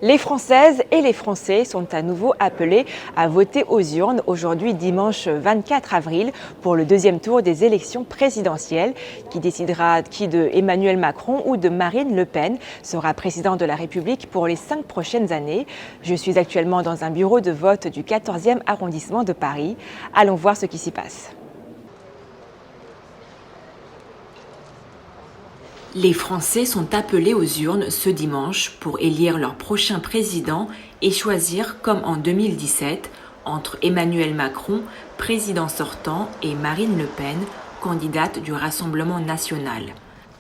Les Françaises et les Français sont à nouveau appelés à voter aux urnes aujourd'hui dimanche 24 avril pour le deuxième tour des élections présidentielles qui décidera qui de Emmanuel Macron ou de Marine Le Pen sera président de la République pour les 5 prochaines années. Je suis actuellement dans un bureau de vote du 14e arrondissement de Paris. Allons voir ce qui s'y passe. Les Français sont appelés aux urnes ce dimanche pour élire leur prochain président et choisir, comme en 2017, entre Emmanuel Macron, président sortant, et Marine Le Pen, candidate du Rassemblement national.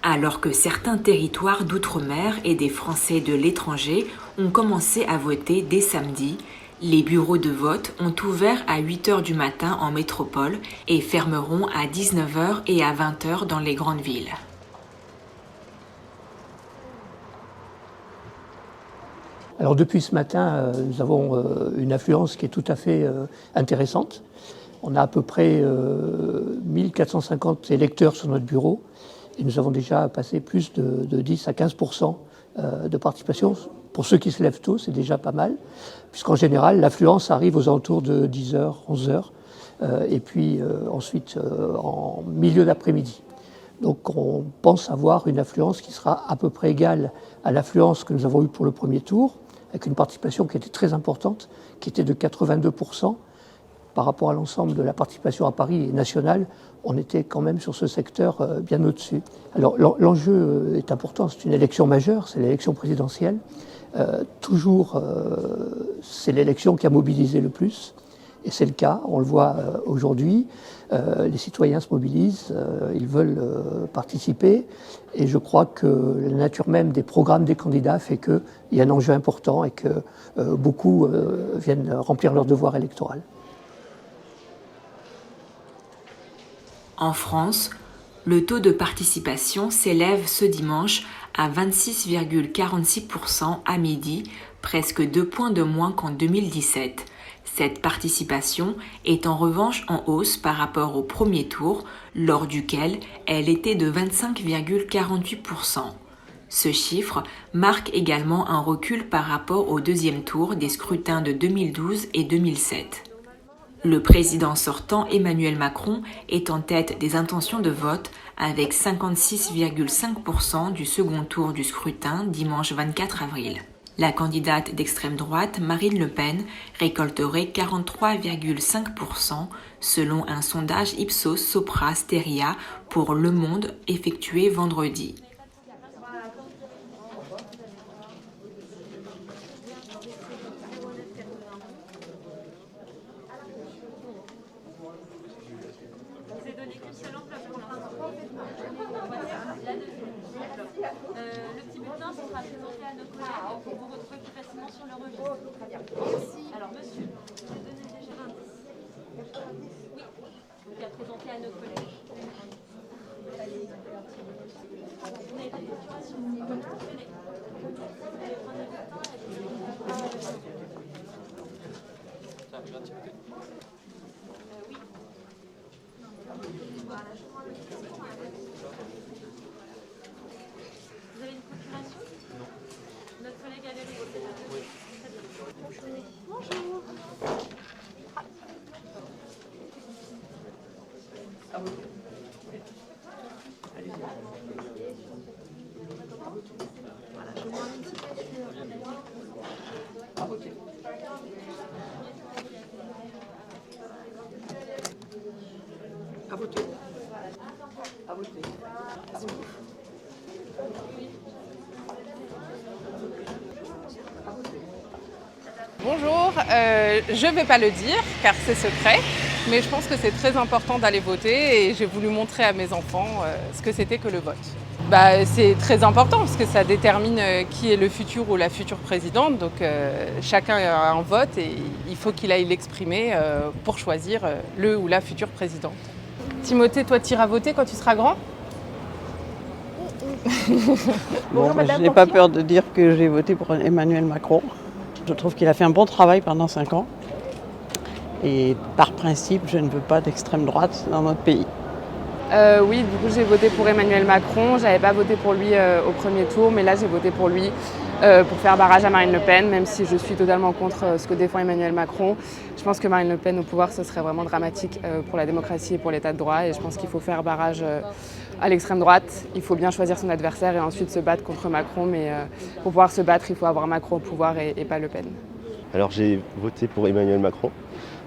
Alors que certains territoires d'outre-mer et des Français de l'étranger ont commencé à voter dès samedi, les bureaux de vote ont ouvert à 8 h du matin en métropole et fermeront à 19 h et à 20 h dans les grandes villes. Alors depuis ce matin, nous avons une affluence qui est tout à fait intéressante. On a à peu près 1450 électeurs sur notre bureau et nous avons déjà passé plus de 10 à 15% de participation. Pour ceux qui se lèvent tôt, c'est déjà pas mal, puisqu'en général, l'affluence arrive aux alentours de 10 h, 11 h, et puis ensuite en milieu d'après-midi. Donc on pense avoir une affluence qui sera à peu près égale à l'affluence que nous avons eue pour le premier tour, avec une participation qui était très importante, qui était de 82%. Par rapport à l'ensemble de la participation à Paris et nationale, on était quand même sur ce secteur bien au-dessus. Alors l'enjeu est important, c'est une élection majeure, c'est l'élection présidentielle. C'est l'élection qui a mobilisé le plus. Et c'est le cas, on le voit aujourd'hui, les citoyens se mobilisent, ils veulent participer et je crois que la nature même des programmes des candidats fait qu'il y a un enjeu important et que beaucoup viennent remplir leur devoir électoral. En France, le taux de participation s'élève ce dimanche à 26,46% à midi, presque 2 points de moins qu'en 2017. Cette participation est en revanche en hausse par rapport au premier tour, lors duquel elle était de 25,48%. Ce chiffre marque également un recul par rapport au deuxième tour des scrutins de 2012 et 2007. Le président sortant Emmanuel Macron est en tête des intentions de vote avec 56,5% du second tour du scrutin dimanche 24 avril. La candidate d'extrême droite, Marine Le Pen, récolterait 43,5% selon un sondage Ipsos Sopra Steria pour Le Monde effectué vendredi. Le petit bulletin sera présenté à nos collègues pour vous retrouver plus facilement sur le registre. Très bien. Merci. Alors, monsieur, je vais donner déjà l'indice. Oui, donc à présenter à nos collègues. Vous avez de la facturation. Venez. Vous allez prendre le bulletin et puis ça arrive un petit peu. Oui. Voilà, je prends le bulletin. Vous avez une procuration? Non. Notre collègue avait réussi. Oui. Bonjour. Ah oui. Allez-y. Voilà, je vous remets une petite facture. Ah ok. À voter. À voter. À voter. Bonjour, je ne vais pas le dire car c'est secret, mais je pense que c'est très important d'aller voter et j'ai voulu montrer à mes enfants ce que c'était que le vote. C'est très important parce que ça détermine qui est le futur ou la future présidente, donc chacun a un vote et il faut qu'il aille l'exprimer pour choisir le ou la future présidente. Timothée, toi tu iras voter quand tu seras grand? Bon, je n'ai pas peur de dire que j'ai voté pour Emmanuel Macron. Je trouve qu'il a fait un bon travail pendant 5 ans. Et par principe, je ne veux pas d'extrême droite dans notre pays. Oui, du coup j'ai voté pour Emmanuel Macron. J'avais pas voté pour lui au premier tour, mais là j'ai voté pour lui pour faire barrage à Marine Le Pen, même si je suis totalement contre ce que défend Emmanuel Macron. Je pense que Marine Le Pen au pouvoir, ce serait vraiment dramatique pour la démocratie et pour l'état de droit. Et je pense qu'il faut faire barrage à l'extrême droite. Il faut bien choisir son adversaire et ensuite se battre contre Macron. Mais pour pouvoir se battre, il faut avoir Macron au pouvoir et pas Le Pen. Alors j'ai voté pour Emmanuel Macron.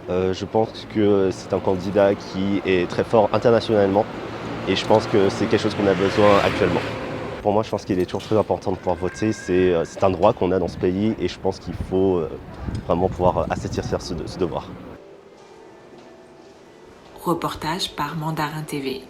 Je pense que c'est un candidat qui est très fort internationalement. Et je pense que c'est quelque chose qu'on a besoin actuellement. Pour moi, je pense qu'il est toujours très important de pouvoir voter. C'est un droit qu'on a dans ce pays et je pense qu'il faut vraiment pouvoir assaisir ce devoir. Reportage par Mandarin TV.